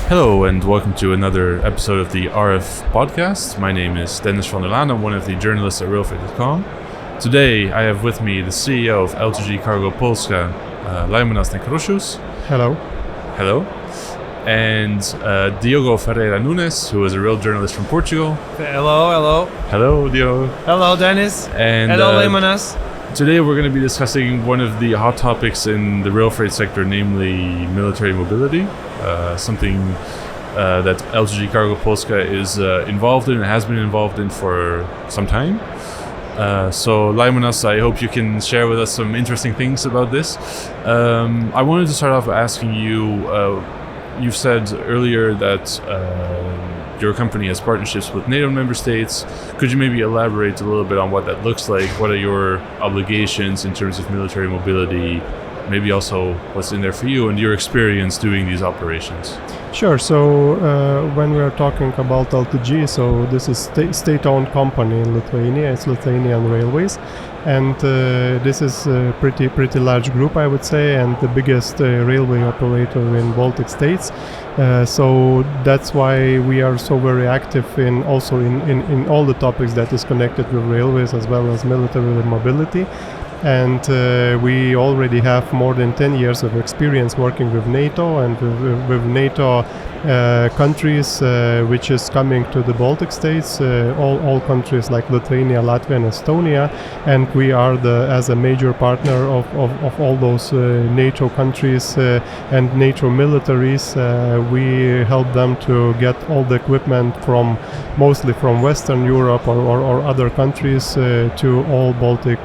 Hello and welcome to another episode of the RF podcast. My name is Dennis van der Laan. I'm one of the journalists at RailTech. Today I have with me the CEO of LTG Cargo Polska, Laimonas Nekrosius. Hello. Hello. And Diogo Ferreira Nunes, who is a rail journalist from Portugal. Hello. Hello, Diogo. Hello, Dennis. And hello, Laimonas. Today we're going to be discussing one of the hot topics in the rail freight sector, namely military mobility, something that LTG Cargo Polska is involved in and has been involved in for some time. So Laimonas, I hope you can share with us some interesting things about this. I wanted to start off by asking you, you've said earlier that your company has partnerships with NATO member states. Could you maybe elaborate a little bit on what that looks like? What are your obligations in terms of military mobility? Maybe also what's in there for you and your experience doing these operations. Sure. So when we are talking about LTG, so this is state-owned company in Lithuania. It's Lithuanian Railways, and this is a pretty large group, I would say, and the biggest railway operator in Baltic states. So that's why we are so very active in all the topics that is connected with railways as well as military mobility. And we already have more than 10 years of experience working with NATO and with NATO countries, which is coming to the Baltic states, all countries like Lithuania, Latvia and Estonia. And we are as a major partner of all those NATO countries and NATO militaries. We help them to get all the equipment mostly from Western Europe or other countries to all Baltic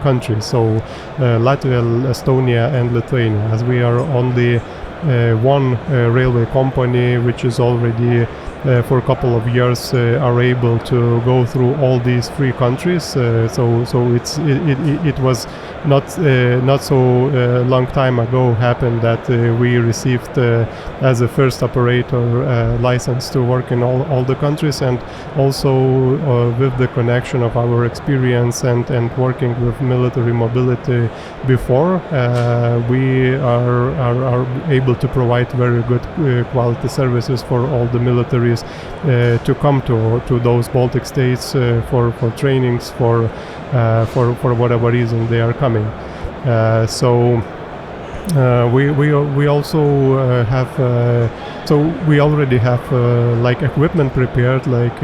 countries. So Latvia, Estonia and Lithuania, as we are only one railway company which is already for a couple of years are able to go through all these three countries. So it was not so long time ago happened that we received as a first operator license to work in all the countries, and also with the connection of our experience and working with military mobility before, we are able to provide very good quality services for all the militaries to come to those Baltic states for trainings, for whatever reason they are coming. We also have we already have like equipment prepared, like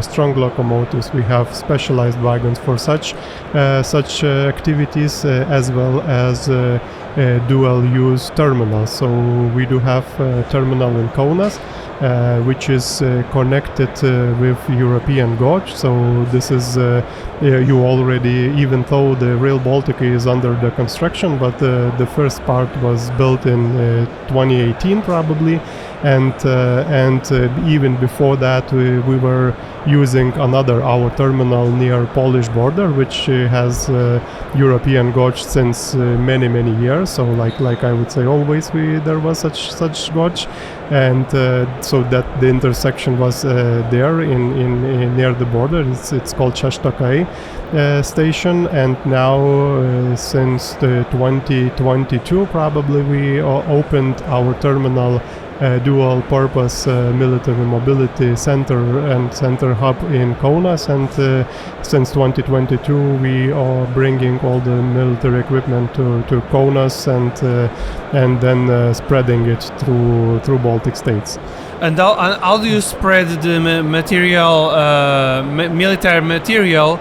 strong locomotives. We have specialized wagons for such activities, as well as dual-use terminals. So we do have a terminal in Kaunas, which is connected with European gauge. So this is you already, even though the Rail Baltica is under the construction, but the first part was built in 2018 probably, and even before that we were using our terminal near Polish border, which has European gauge since many years. So like I would say, always there was such gauge, and so that the intersection was there in near the border. It's called Šeštokai station, and now since 2022 probably we opened our terminal dual-purpose military mobility center and center hub in Kaunas, and since 2022 we are bringing all the military equipment to Kaunas and then spreading it through Baltic states. And how do you spread the military material,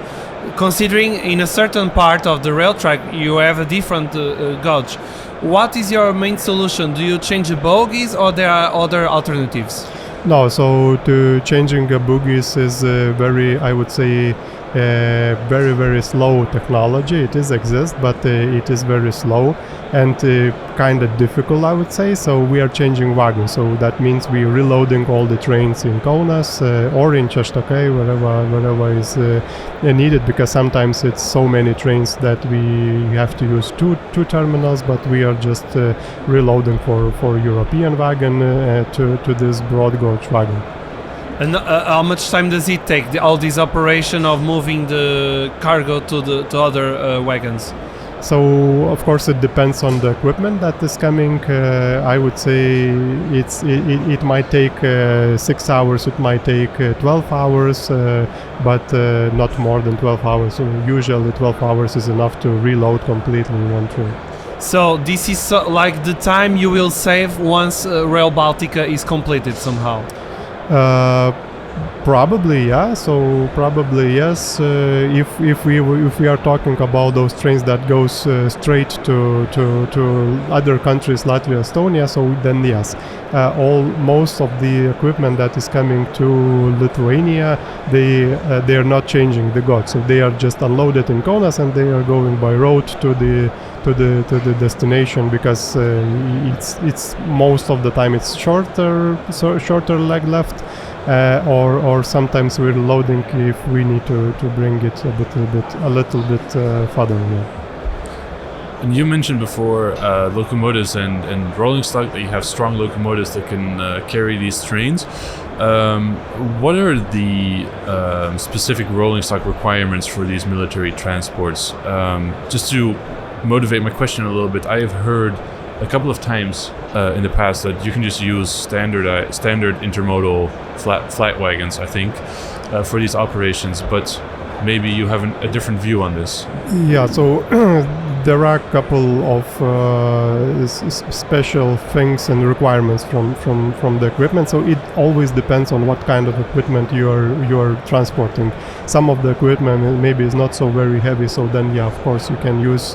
considering in a certain part of the rail track you have a different gauge? What is your main solution? Do you change the bogies, or there are other alternatives? No, so changing bogies is I would say, very slow technology. It exists, but it is very slow and kind of difficult, I would say. So we are changing wagons. So that means we are reloading all the trains in Kaunas or in Šeštokai, wherever is needed, because sometimes it's so many trains that we have to use two terminals, but we are just reloading for European wagon to this broad gauge wagon. And how much time does it take, all this operation of moving the cargo to other wagons? So of course it depends on the equipment that is coming. I would say it might take 6 hours, it might take 12 hours, but not more than 12 hours. So usually 12 hours is enough to reload completely in one trip. So this is like the time you will save once Rail Baltica is completed somehow. Probably, yeah. So probably yes. If we are talking about those trains that goes straight to other countries, Latvia, Estonia, so then yes. Most of the equipment that is coming to Lithuania, they are not changing the gauge. So they are just unloaded in Kaunas and they are going by road to the destination, because it's most of the time it's shorter leg left. Or sometimes we're loading if we need to bring it a little bit further. Yeah. And you mentioned before locomotives and rolling stock, that you have strong locomotives that can carry these trains. What are the specific rolling stock requirements for these military transports? Just to motivate my question a little bit, I have heard a couple of times in the past that you can just use standard intermodal flat wagons, I think, for these operations, but maybe you have a different view on this. Yeah, so there are a couple of special things and requirements from the equipment. So it always depends on what kind of equipment you are transporting. Some of the equipment maybe is not so very heavy, so then yeah, of course you can use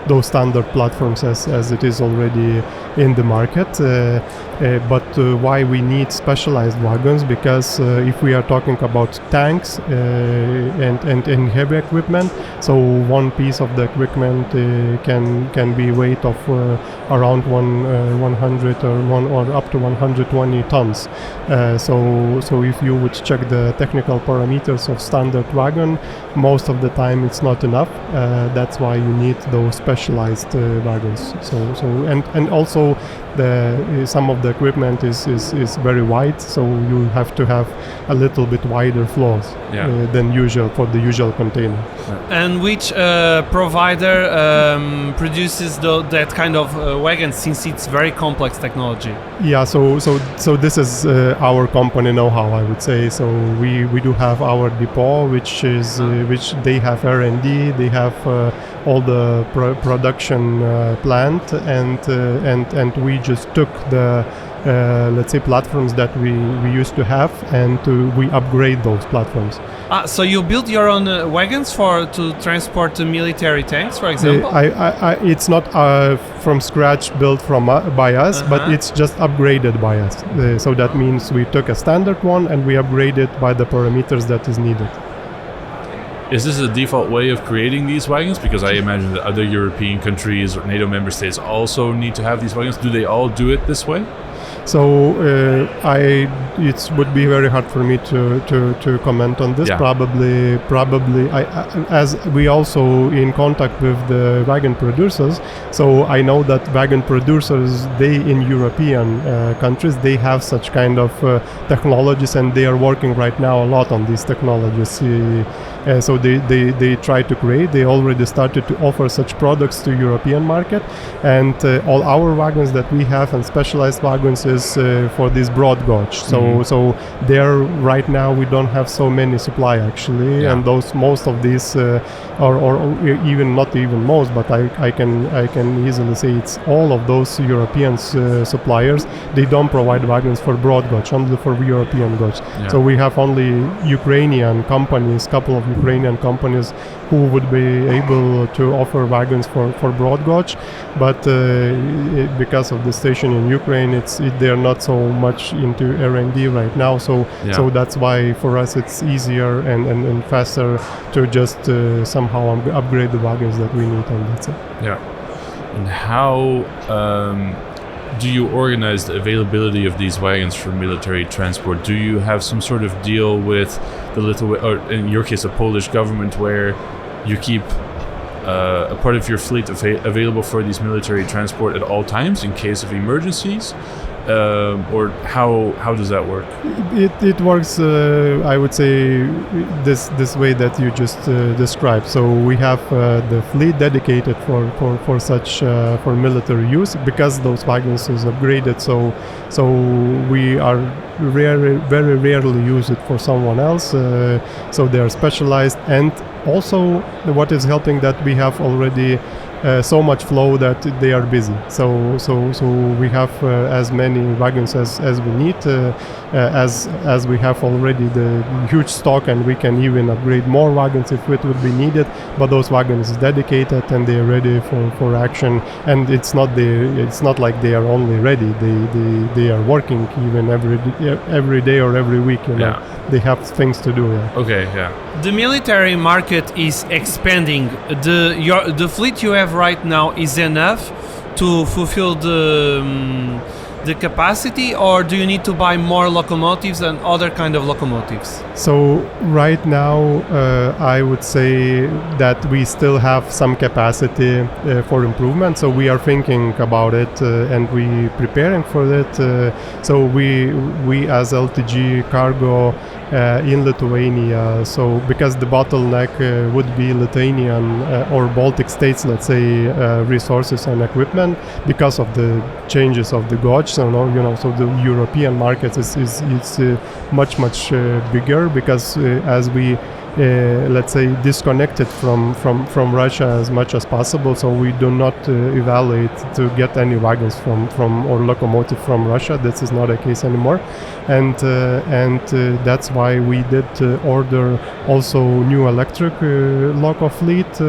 those standard platforms as it is already in the market. But why we need specialized wagons? Because if we are talking about tanks and heavy equipment, so one piece of the equipment can be weight of around 100 or up to 120 tons. So if you would check the technical parameters of standard wagon, most of the time it's not enough. That's why you need those specialized wagons. And also some of the equipment is very wide, so you have to have a little bit wider floors than usual for the usual container. And which provider produces that kind of wagon, since it's very complex technology? Yeah, so this is our company know-how, I would say. So we do have our depot, which they have R&D, they have all the production plant, and we just took the let's say platforms that we used to have, and we upgrade those platforms. So you built your own wagons to transport military tanks, for example? It's not from scratch built by us, but it's just upgraded by us. So that means we took a standard one and we upgraded by the parameters that is needed. Is this a default way of creating these wagons? Because I imagine that other European countries or NATO member states also need to have these wagons. Do they all do it this way? So it would be very hard for me to comment on this. Yeah. Probably as we also in contact with the wagon producers. So I know that wagon producers, they in European countries, they have such kind of technologies, and they are working right now a lot on these technologies. So they try to create. They already started to offer such products to European market, and all our wagons that we have and specialized wagons is for this broad gauge. So there right now we don't have so many supply actually, and most of these or even not even most, but I can easily say it's all of those European suppliers. They don't provide wagons for broad gauge, only for European gauge. Yeah. So we have only Ukrainian companies, couple of Ukrainian companies who would be able to offer wagons for broad gauge, but because of the station in Ukraine, they're not so much into R&D right now, so that's why for us it's easier and faster to just somehow upgrade the wagons that we need, and that's it. Yeah. And how do you organize the availability of these wagons for military transport? Do you have some sort of deal with the or in your case, a Polish government, where you keep a part of your fleet available for these military transport at all times in case of emergencies? or how does that work? It works, I would say, this way that you just described. So we have the fleet dedicated for such for military use, because those wagons is upgraded. So we are very rarely use it for someone else. So they are specialized, and also what is helping that we have already so much flow that they are busy. So we have as many wagons as we need, as we have already the huge stock, and we can even upgrade more wagons if it would be needed. But those wagons is dedicated and they are ready for action. And it's not like they are only ready. They are working even every day or every week. You know, they have things to do. Yeah. Okay. Yeah. The military market is expanding. The fleet you have right now is enough to fulfill the capacity, or do you need to buy more locomotives and other kind of locomotives? So right now, I would say that we still have some capacity for improvement. So we are thinking about it, and we preparing for it. So we as LTG Cargo in Lithuania. So because the bottleneck would be Lithuanian or Baltic states, let's say, resources and equipment, because of the changes of the gauge. So so the European market is much bigger, because as we let's say disconnected from Russia as much as possible. So we do not evaluate to get any wagons from or locomotive from Russia. This is not a case anymore, and that's why we did order also new electric loco fleet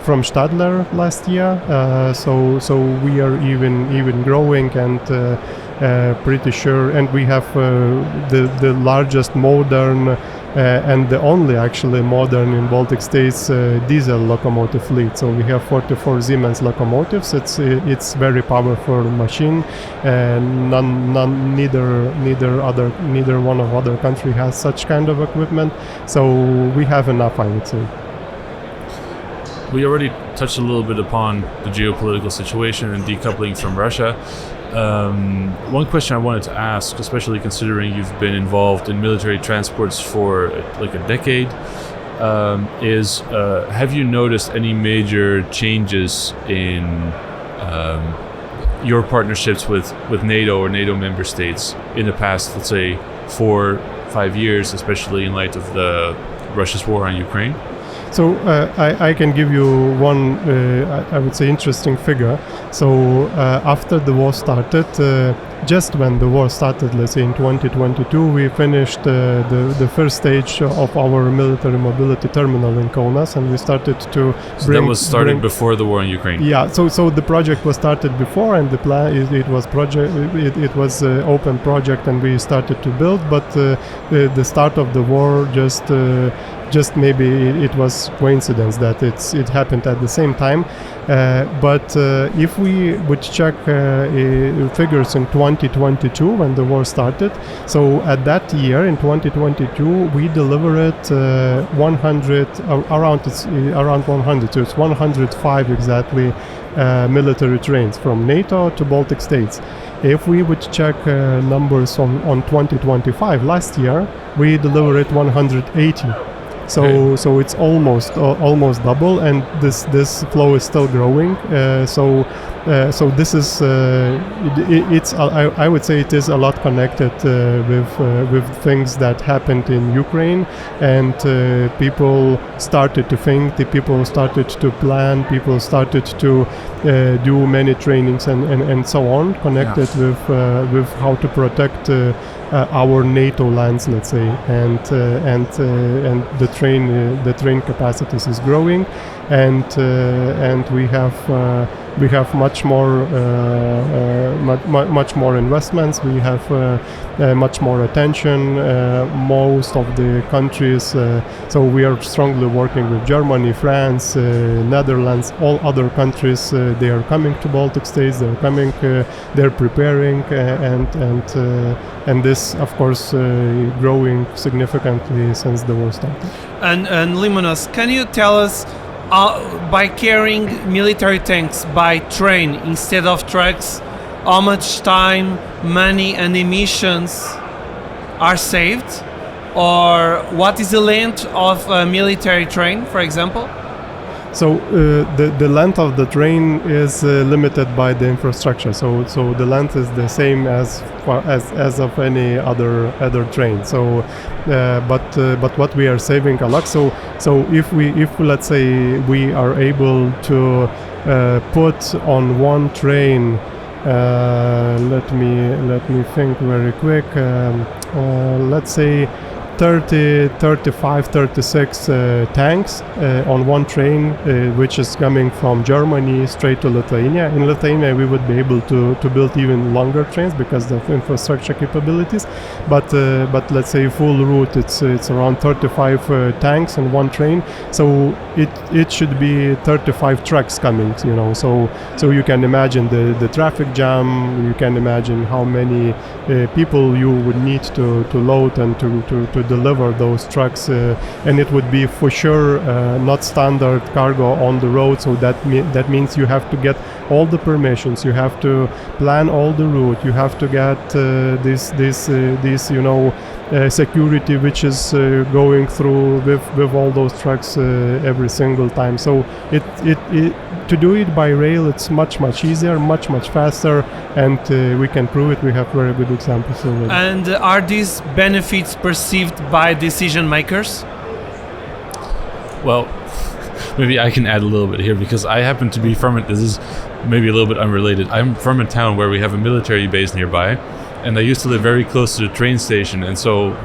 from Stadler last year. So we are even growing, and pretty sure, and we have the largest modern and the only actually modern in Baltic states diesel locomotive fleet. So we have 44 Siemens locomotives. It's very powerful machine, and neither one of other country has such kind of equipment. So we have enough, I would say. We already touched a little bit upon the geopolitical situation and decoupling from Russia. One question I wanted to ask, especially considering you've been involved in military transports for like a decade, is have you noticed any major changes in your partnerships with NATO or NATO member states in the past, let's say, 4-5 years, especially in light of Russia's war on Ukraine? So I can give you one, I would say, interesting figure. So after the war started, just when the war started, let's say in 2022, we finished the first stage of our military mobility terminal in Kaunas, and we started to that was started before the war in Ukraine. Yeah. So the project was started before, and the plan it was open project, and we started to build. But the start of the war just maybe it was coincidence that it happened at the same time. But if we would check figures in 2022 when the war started, so at that year in 2022 we delivered 100 around 100, so it's 105 exactly military trains from NATO to Baltic states. If we would check numbers on 2025 last year, we delivered 180. So it's almost double, and this flow is still growing. So this is it's I would say it is a lot connected with things that happened in Ukraine, and people started to think, the people started to plan, people started to do many trainings and so on, connected with how to protect our NATO lands, let's say, and the train capacities is growing, and we have much more investments. We have much more attention. Most of the countries. So we are strongly working with Germany, France, Netherlands, all other countries. They are coming to Baltic states. They're coming. They're preparing, and this, of course, growing significantly since the war started. And Laimonas, can you tell us? By carrying military tanks by train instead of trucks, how much time, money, and emissions are saved? Or what is the length of a military train, for example? So the length of the train is limited by the infrastructure. So the length is the same as of any other train. So but what we are saving a lot. So if let's say we are able to put on one train, let me think very quick. Let's say 30, 35, 36 tanks on one train, which is coming from Germany straight to Lithuania. In Lithuania, we would be able to build even longer trains because of infrastructure capabilities. But let's say full route, it's around 35 tanks on one train. So it should be 35 trucks coming. So you can imagine the traffic jam. You can imagine how many people you would need to load and to deliver those trucks, and it would be for sure not standard cargo on the road. So that means you have to get all the permissions, you have to plan all the route, you have to get this security which is going through with all those trucks every single time. So it to do it by rail, it's much easier, much faster, and we can prove it. We have very good examples already. And are these benefits perceived by decision makers? Well, maybe I can add a little bit here, because I happen to be from it. This is maybe a little bit unrelated. I'm from a town where we have a military base nearby, and I used to live very close to the train station, and so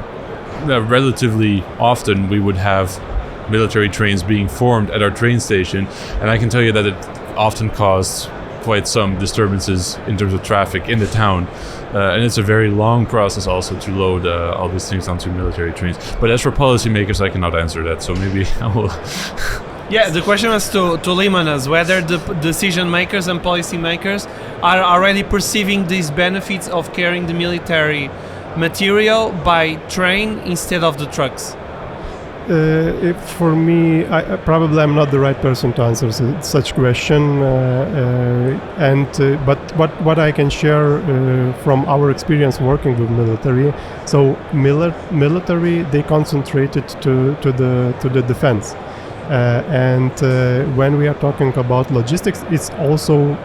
relatively often we would have military trains being formed at our train station, and I can tell you that it often caused quite some disturbances in terms of traffic in the town, and it's a very long process also to load all these things onto military trains. But as for policymakers, I cannot answer that, so maybe I will. Yeah, the question was to Laimonas, whether the decision makers and policy makers are already perceiving these benefits of carrying the military material by train instead of the trucks. For me, I'm not the right person to answer such question. But what I can share from our experience working with military, so military, they concentrated to the defense, and when we are talking about logistics, it's also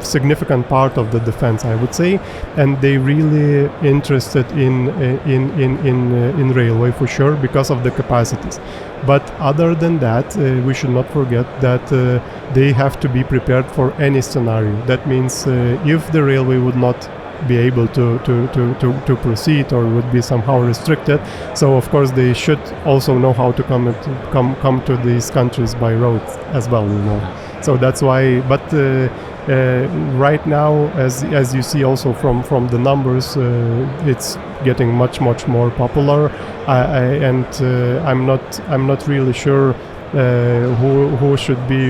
significant part of the defense, I would say, and they really interested in railway for sure because of the capacities. But other than that, we should not forget that they have to be prepared for any scenario. That means if the railway would not be able to proceed or would be somehow restricted, so of course they should also know how to come to these countries by road as well, So that's why. But right now, as you see also from the numbers, it's getting much more popular, and I'm not really sure who should be,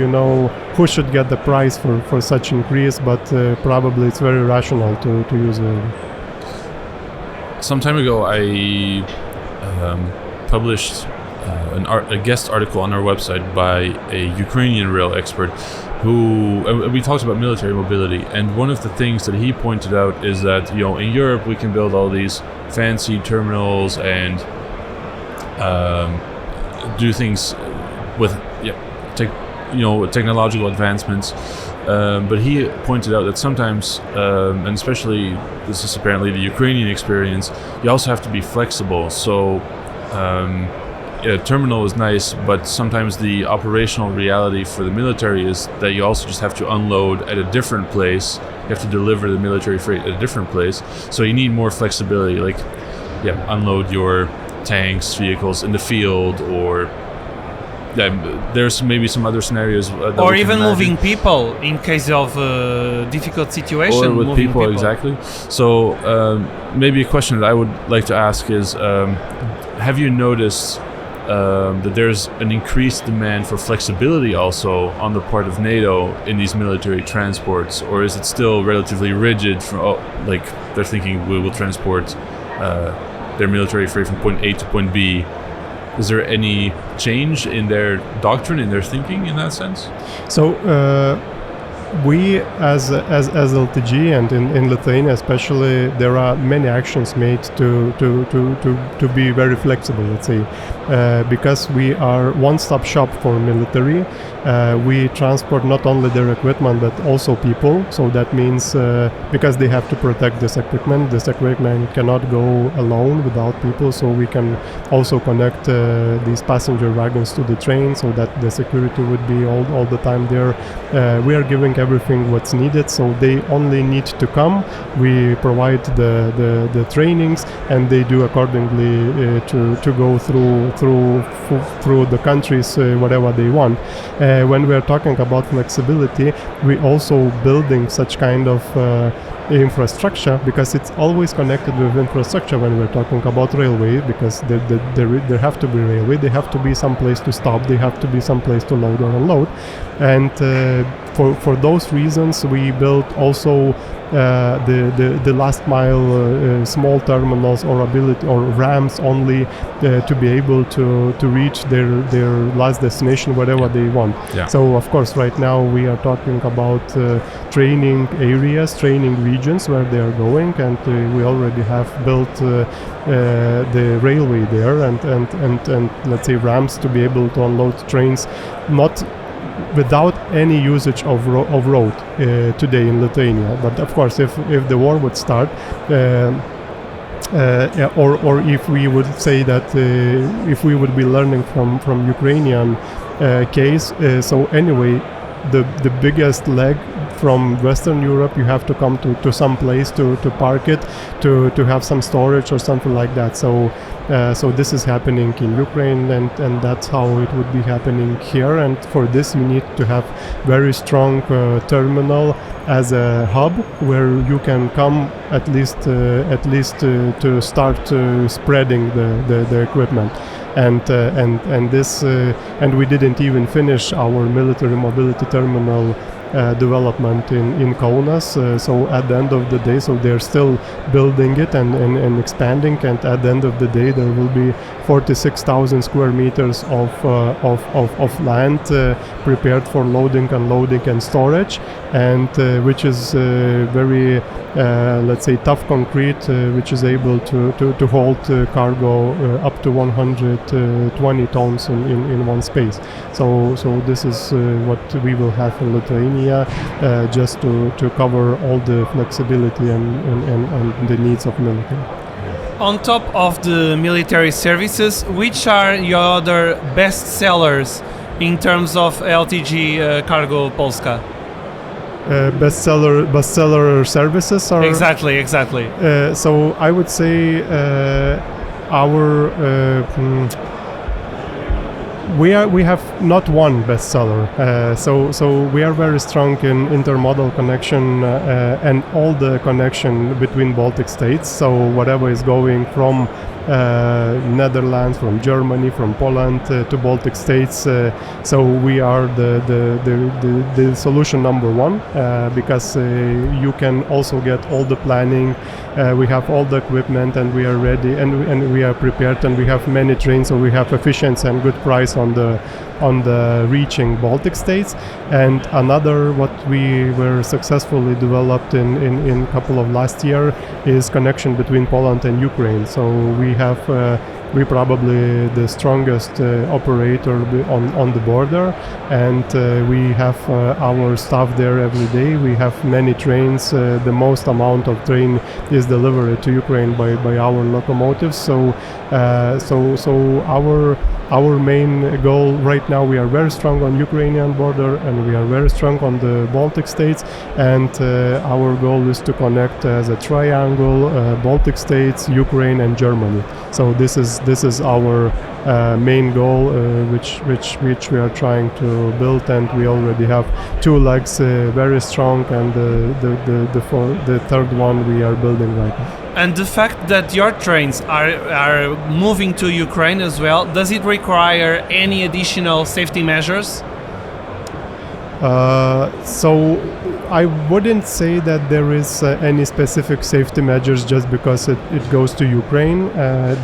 who should get the prize for such increase, but probably it's very rational to use it. Some time ago, I published a guest article on our website by a Ukrainian rail expert who we talked about military mobility, and one of the things that he pointed out is that in Europe we can build all these fancy terminals and do things with technological advancements, but he pointed out that sometimes, and especially this is apparently the Ukrainian experience, you also have to be flexible. So a terminal is nice, but sometimes the operational reality for the military is that you also just have to unload at a different place. You have to deliver the military freight at a different place. So you need more flexibility, like unload your tanks, vehicles in the field, or there's maybe some other scenarios. Or even moving people in case of difficult situation. Or with people, exactly. So maybe a question that I would like to ask is, have you noticed that there's an increased demand for flexibility also on the part of NATO in these military transports, or is it still relatively rigid? Like they're thinking we will transport their military freight from point A to point B. Is there any change in their doctrine, in their thinking in that sense? So we as LTG and in Lithuania especially, there are many actions made to be very flexible, let's say, because we are one-stop shop for military. We transport not only their equipment but also people. So that means because they have to protect this equipment cannot go alone without people. So we can also connect these passenger wagons to the train so that the security would be all the time there. We are giving everything what's needed, so they only need to come. We provide the trainings, and they do accordingly to go through the countries whatever they want. When we are talking about flexibility, we also building such kind of infrastructure, because it's always connected with infrastructure when we're talking about railway, because there have to be railway, they have to be some place to stop, they have to be some place to load or unload, and for those reasons we built also the last mile small terminals or ramps only to be able to reach their last destination whatever they want. Yeah. So of course right now we are talking about training areas, training regions where they are going, and we already have built the railway there and let's say ramps to be able to unload trains not without any usage of road today in Lithuania. But of course, if the war would start, or if we would say that if we would be learning from Ukrainian case, so anyway, the biggest leg from Western Europe, you have to come to some place to park it, to have some storage or something like that. So this is happening in Ukraine, and that's how it would be happening here. And for this, you need to have very strong terminal as a hub where you can come at least to start spreading the equipment. And this and we didn't even finish our military mobility terminal development in Kaunas. So at the end of the day, so they're still building it and expanding, and at the end of the day there will be 46,000 square meters of land prepared for loading, unloading and storage, and which is very let's say tough concrete, which is able to hold cargo up to 120 tons in one space. So this is what we will have in Lithuania, just to cover all the flexibility and the needs of military. On top of the military services, which are your other best sellers in terms of LTG Cargo Polska? Bestseller services are exactly. So I would say our we have not one bestseller. So we are very strong in intermodal connection and all the connection between Baltic states. So whatever is going from Netherlands, from Germany, from Poland to Baltic states. So we are the solution number one, because you can also get all the planning. We have all the equipment, and we are ready, and we are prepared, and we have many trains, so we have efficiency and good price on the reaching Baltic states. And another what we were successfully developed in couple of last year is connection between Poland and Ukraine. So we probably the strongest operator on the border, and we have our staff there every day. We have many trains. The most amount of train is delivered to Ukraine by our locomotives. So our main goal right now, we are very strong on Ukrainian border, and we are very strong on the Baltic states, and our goal is to connect as a triangle, Baltic states, Ukraine and Germany. So this is our main goal, which we are trying to build, and we already have two legs very strong, and the third one we are building right now. And the fact that your trains are moving to Ukraine as well, does it require any additional safety measures? So I wouldn't say that there is any specific safety measures just because it goes to Ukraine.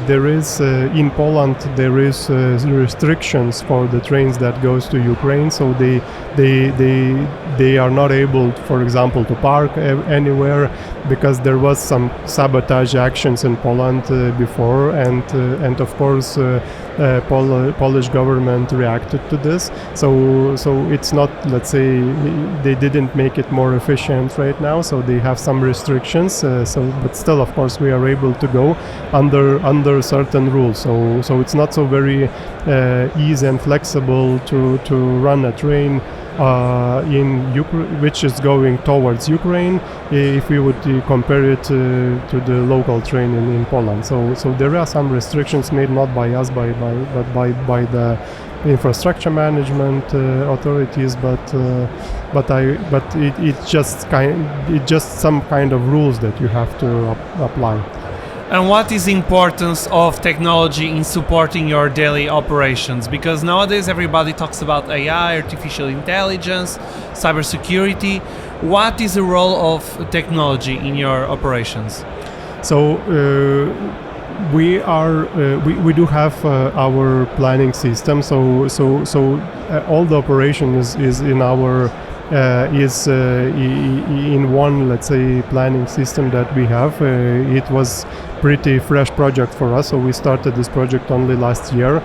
There is in Poland there is restrictions for the trains that goes to Ukraine, so they are not able, for example, to park anywhere because there was some sabotage actions in Poland before, and of course Polish government reacted to this. So it's not, let's say, they didn't make it more efficient right now, so they have some restrictions. But still, of course, we are able to go under certain rules. So it's not so very easy and flexible to run a train in Ukraine, which is going towards Ukraine, if we would compare it to the local train in Poland. So there are some restrictions made not by us, but by the infrastructure management authorities. But it's just some kind of rules that you have to apply. And what is the importance of technology in supporting your daily operations? Because nowadays everybody talks about AI, artificial intelligence, cybersecurity. What is the role of technology in your operations? So we do have our planning system. So all the operation is in our in one, let's say, planning system that we have. It was pretty fresh project for us, so we started this project only last year.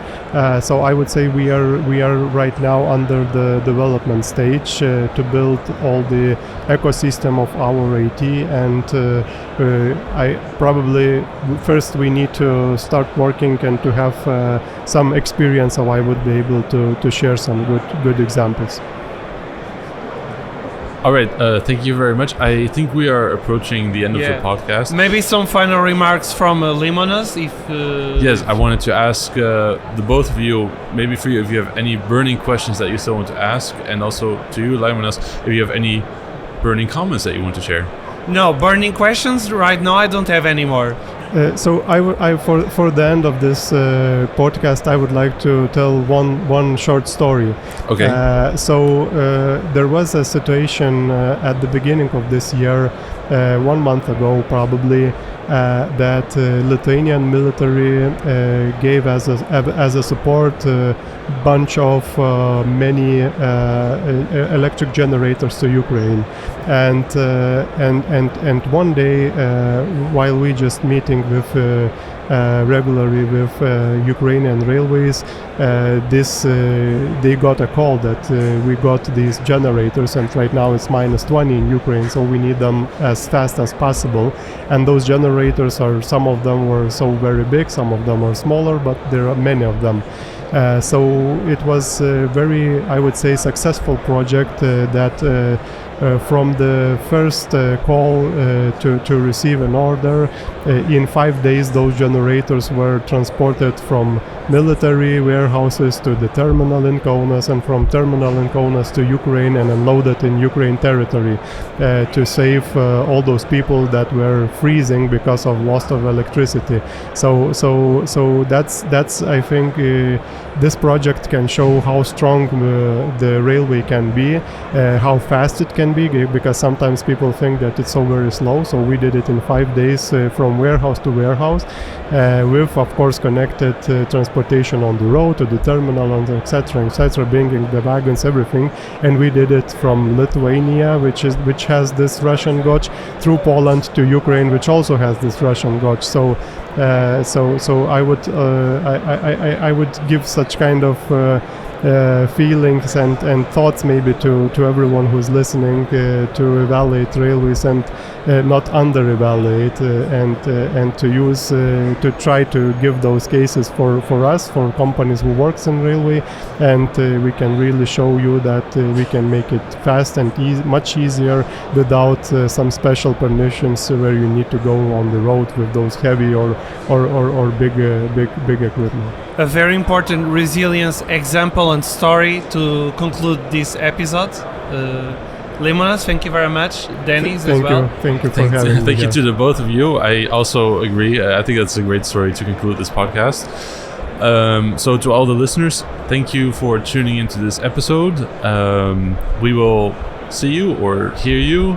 So I would say we are right now under the development stage to build all the ecosystem of our AT, and I probably first we need to start working and to have some experience, so I would be able to share some good examples. All right, thank you very much. I think we are approaching the end of the podcast. Maybe some final remarks from Laimonas, if... Yes, I wanted to ask the both of you, maybe for you, if you have any burning questions that you still want to ask, and also to you, Laimonas, if you have any burning comments that you want to share. No, burning questions right now I don't have any more. So for the end of this podcast, I would like to tell one short story. Okay. So there was a situation at the beginning of this year, 1 month ago probably, that Lithuanian military gave as a support bunch of many electric generators to Ukraine, and one day while we just meeting with regularly with Ukrainian railways, they got a call that we got these generators, and right now it's -20 in Ukraine, so we need them as fast as possible. And those generators are, some of them were so very big, some of them are smaller, but there are many of them. So it was a very, I would say, successful project that from the first call to receive an order, in 5 days those generators were transported from military warehouses to the terminal in Kaunas, and from terminal in Kaunas to Ukraine and unloaded in Ukraine territory to save all those people that were freezing because of loss of electricity. So that's I think this project can show how strong the railway can be, how fast it can be, because sometimes people think that it's so very slow. So we did it in 5 days from warehouse to warehouse, with of course connected transportation on the road to the terminal and etc., bringing the wagons, everything. And we did it from Lithuania, which has this Russian gauge, through Poland to Ukraine, which also has this Russian gauge. So I would give such kind of feelings and thoughts maybe to everyone who's listening to evaluate railways and not under-evaluate, and to use to try to give those cases for us, for companies who works in railway, and we can really show you that we can make it fast and much easier without some special permissions where you need to go on the road with those heavy or big equipment. A very important resilience example and story to conclude this episode. Laimonas, thank you very much. Dennis as well. Thank you for having me. Thank you to the both of you. I also agree. I think that's a great story to conclude this podcast. So to all the listeners, thank you for tuning into this episode. We will see you or hear you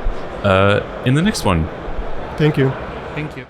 in the next one. Thank you. Thank you.